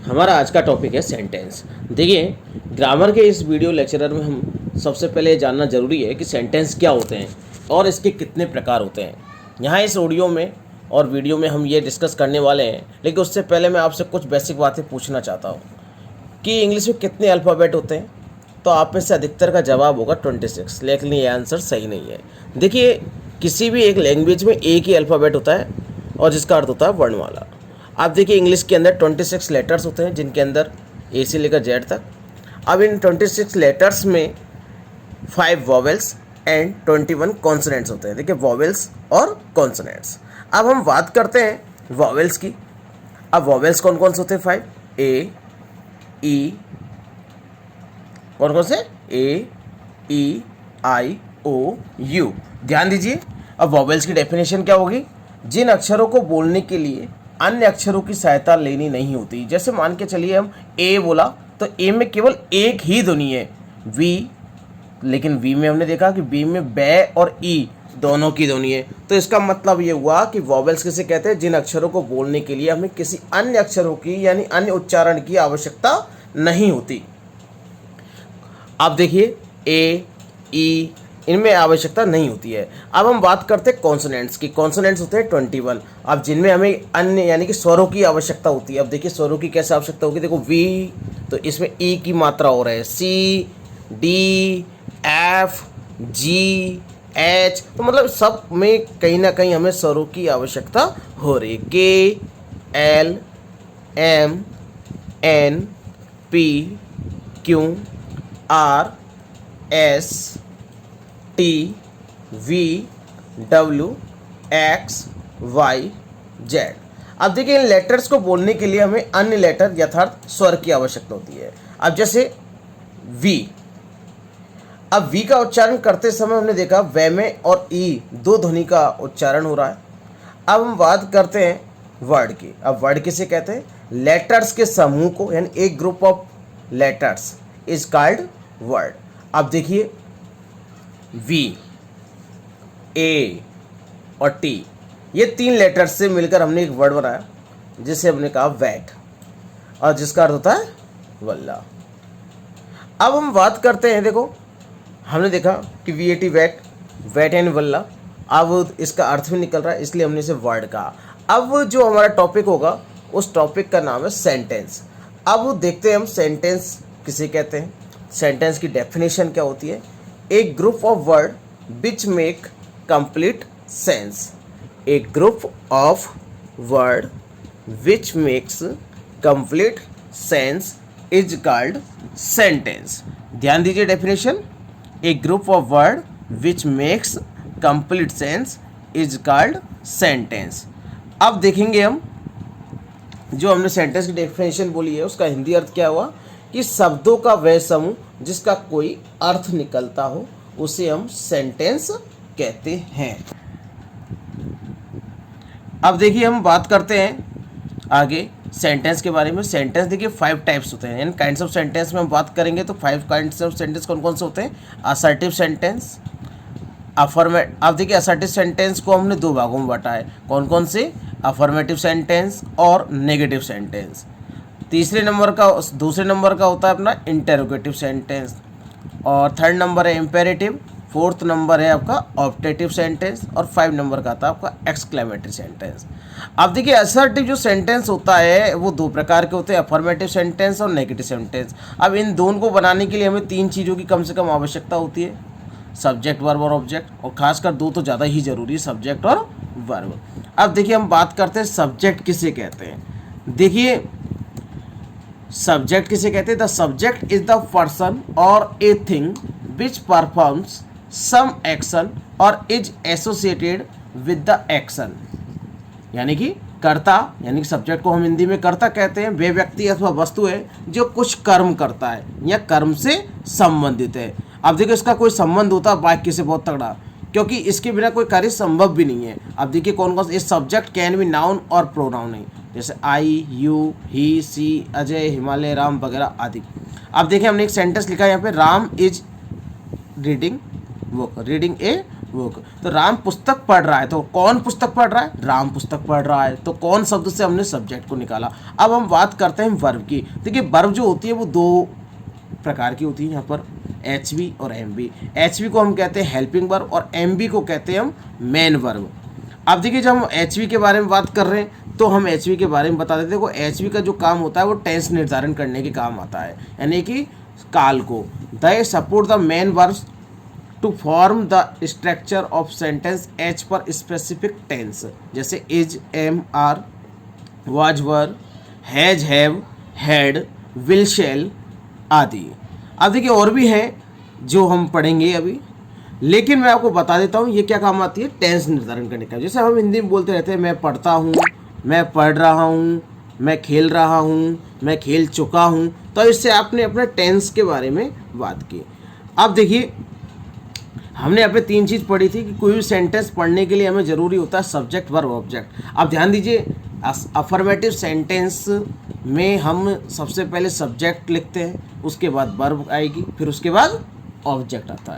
हमारा आज का टॉपिक है सेंटेंस। देखिए, ग्रामर के इस वीडियो लेक्चरर में हम सबसे पहले ये जानना ज़रूरी है कि सेंटेंस क्या होते हैं और इसके कितने प्रकार होते हैं। यहाँ इस ऑडियो में और वीडियो में हम ये डिस्कस करने वाले हैं, लेकिन उससे पहले मैं आपसे कुछ बेसिक बातें पूछना चाहता हूँ कि इंग्लिश में कितने अल्फ़ाबेट होते हैं। तो आप में से अधिकतर का जवाब होगा 26, लेकिन ये आंसर सही नहीं है। देखिए, किसी भी एक लैंग्वेज में एक ही अल्फ़ाबेट होता है और जिसका अर्थ होता है वर्णमाला। आप देखिए, इंग्लिश के अंदर 26 लेटर्स होते हैं, जिनके अंदर ए से लेकर जेड तक। अब इन 26 लेटर्स में 5 वॉवेल्स एंड 21 कॉन्सोनेंट्स होते हैं। देखिए, वॉवेल्स और कॉन्सोनेंट्स। अब हम बात करते हैं वॉवेल्स की। अब वॉवेल्स कौन कौन से होते हैं? 5 ए ई, कौन कौन से? ए ई आई ओ यू। ध्यान दीजिए, अब वॉवेल्स की डेफिनेशन क्या होगी? जिन अक्षरों को बोलने के लिए अन्य अक्षरों की सहायता लेनी नहीं होती। जैसे मान के चलिए हम ए बोला तो ए में केवल एक ही ध्वनि है, वी, लेकिन वी में हमने देखा कि बी में बै और ई दोनों की ध्वनि है। तो इसका मतलब ये हुआ कि वॉवेल्स किसे कहते हैं? जिन अक्षरों को बोलने के लिए हमें किसी अन्य अक्षरों की यानी अन्य उच्चारण की आवश्यकता नहीं होती। आप देखिए, ए ई इनमें आवश्यकता नहीं होती है। अब हम बात करते हैं कॉन्सोनेंट्स की। कॉन्सोनेंट्स होते हैं 21। अब जिनमें हमें अन्य यानी कि स्वरों की आवश्यकता होती है। अब देखिए, स्वरों की कैसे आवश्यकता होगी? देखो, वी तो इसमें ई की मात्रा हो रहा है, C D F G H, तो मतलब सब में कहीं ना कहीं हमें स्वरों की आवश्यकता हो रही है। K L M N P Q R S T V W X Y Z. अब देखिए, इन लेटर्स को बोलने के लिए हमें अन्य लेटर यथार्थ स्वर की आवश्यकता होती है। अब जैसे वी, अब वी का उच्चारण करते समय हमने देखा वे में और ई दो ध्वनि का उच्चारण हो रहा है। अब हम बात करते हैं वर्ड की। अब वर्ड किसे कहते हैं? लेटर्स के समूह को, यानी एक group of letters is called word. अब देखिए, वी, ए और टी, ये 3 लेटर्स से मिलकर हमने एक वर्ड बनाया जिसे हमने कहा वैट, और जिसका अर्थ होता है वल्ला। अब हम बात करते हैं, देखो हमने देखा कि V A T vat, vat यानी वल्ला। अब इसका अर्थ भी निकल रहा है, इसलिए हमने इसे वर्ड कहा। अब जो हमारा टॉपिक होगा उस टॉपिक का नाम है सेंटेंस। अब देखते हैं हम सेंटेंस किसे कहते हैं। सेंटेंस की डेफिनेशन क्या होती है? एक group of word which make complete sense. एक group of word which makes complete sense is called sentence. ध्यान दीजिए डेफिनेशन, एक group of word which makes complete sense is called sentence. अब देखेंगे हम, जो हमने सेंटेंस की डेफिनेशन बोली है उसका हिंदी अर्थ क्या हुआ कि शब्दों का वह समूह जिसका कोई अर्थ निकलता हो उसे हम सेंटेंस कहते हैं। अब देखिए, हम बात करते हैं आगे सेंटेंस के बारे में। सेंटेंस देखिए 5 टाइप्स होते हैं, यानी काइंड्स ऑफ सेंटेंस में हम बात करेंगे तो 5 काइंड्स ऑफ सेंटेंस कौन कौन से होते हैं? Assertive sentence, affirmative. अब देखिए, असर्टिव सेंटेंस को हमने 2 भागों में बांटा है। कौन कौन से? अफर्मेटिव सेंटेंस और नेगेटिव सेंटेंस। दूसरे नंबर का होता है अपना इंटेरोगेटिव सेंटेंस, और 3rd नंबर है इम्पेरेटिव, 4th नंबर है आपका ऑप्टेटिव सेंटेंस, और 5 नंबर का आता है आपका एक्सक्लेमेटरी सेंटेंस। अब देखिए, असर्टिव जो सेंटेंस होता है वो 2 प्रकार के होते हैं, अफर्मेटिव सेंटेंस और नेगेटिव सेंटेंस। अब इन दोनों को बनाने के लिए हमें 3 चीज़ों की कम से कम आवश्यकता होती है, सब्जेक्ट, वर्ब और ऑब्जेक्ट, और खासकर 2 तो ज़्यादा ही जरूरी है, सब्जेक्ट और वर्ब। अब देखिए, हम बात करते हैं सब्जेक्ट किसे कहते हैं। देखिए, सब्जेक्ट किसे कहते हैं? The subject is the person और a thing which performs some action और is associated with the action. यानी कि कर्ता, यानी कि सब्जेक्ट को हम हिंदी में कर्ता कहते हैं। वे व्यक्ति अथवा वस्तु है जो कुछ कर्म करता है या कर्म से संबंधित है। अब देखिए, इसका कोई संबंध होता है वाक्य से बहुत तगड़ा, क्योंकि इसके बिना कोई कार्य संभव भी नहीं है। अब देखिए, कौन कौन से सब्जेक्ट कैन बी नाउन और प्रोनाउन है, जैसे आई, यू, ही, सी, अजय, हिमालय, राम वगैरह आदि। अब देखिए, हमने एक सेंटेंस लिखा है यहाँ पे, Ram is reading book, reading a book. तो राम पुस्तक पढ़ रहा है, तो कौन पुस्तक पढ़ रहा है? राम पुस्तक पढ़ रहा है। तो कौन शब्द से हमने सब्जेक्ट को निकाला। अब हम बात करते हैं वर्ब की। देखिए वर्ब जो होती है वो दो प्रकार की होती है यहाँ पर, एच और एम बी। एच को हम कहते हैं हेल्पिंग वर्ब और एम बी को कहते हैं हम मेन वर्ब। अब देखिए जब हम एच के बारे में बात कर रहे हैं तो हम एच के बारे में बता देते हैं। देखो एच का जो काम होता है वो टेंस निर्धारण करने के काम आता है, यानी कि काल को। They support the main verbs to form the structure of sentence each per specific tense, जैसे is, am, are, was, were, has, have, had, will, shall आदि। अब देखिए और भी हैं जो हम पढ़ेंगे अभी, लेकिन मैं आपको बता देता हूँ ये क्या काम आती है, टेंस निर्धारण करने का। जैसे हम हिंदी में बोलते रहते हैं मैं पढ़ता हूँ, मैं पढ़ रहा हूँ, मैं खेल रहा हूँ, मैं खेल चुका हूँ। तो इससे आपने अपने टेंस के बारे में बात की। अब देखिए हमने यहाँ पे 3 चीज़ पढ़ी थी कि कोई भी सेंटेंस पढ़ने के लिए हमें ज़रूरी होता है सब्जेक्ट, वर्ब, ऑब्जेक्ट। अब ध्यान दीजिए अफर्मेटिव सेंटेंस में हम सबसे पहले सब्जेक्ट लिखते हैं, उसके बाद वर्ब आएगी, फिर उसके बाद ऑब्जेक्ट आता है।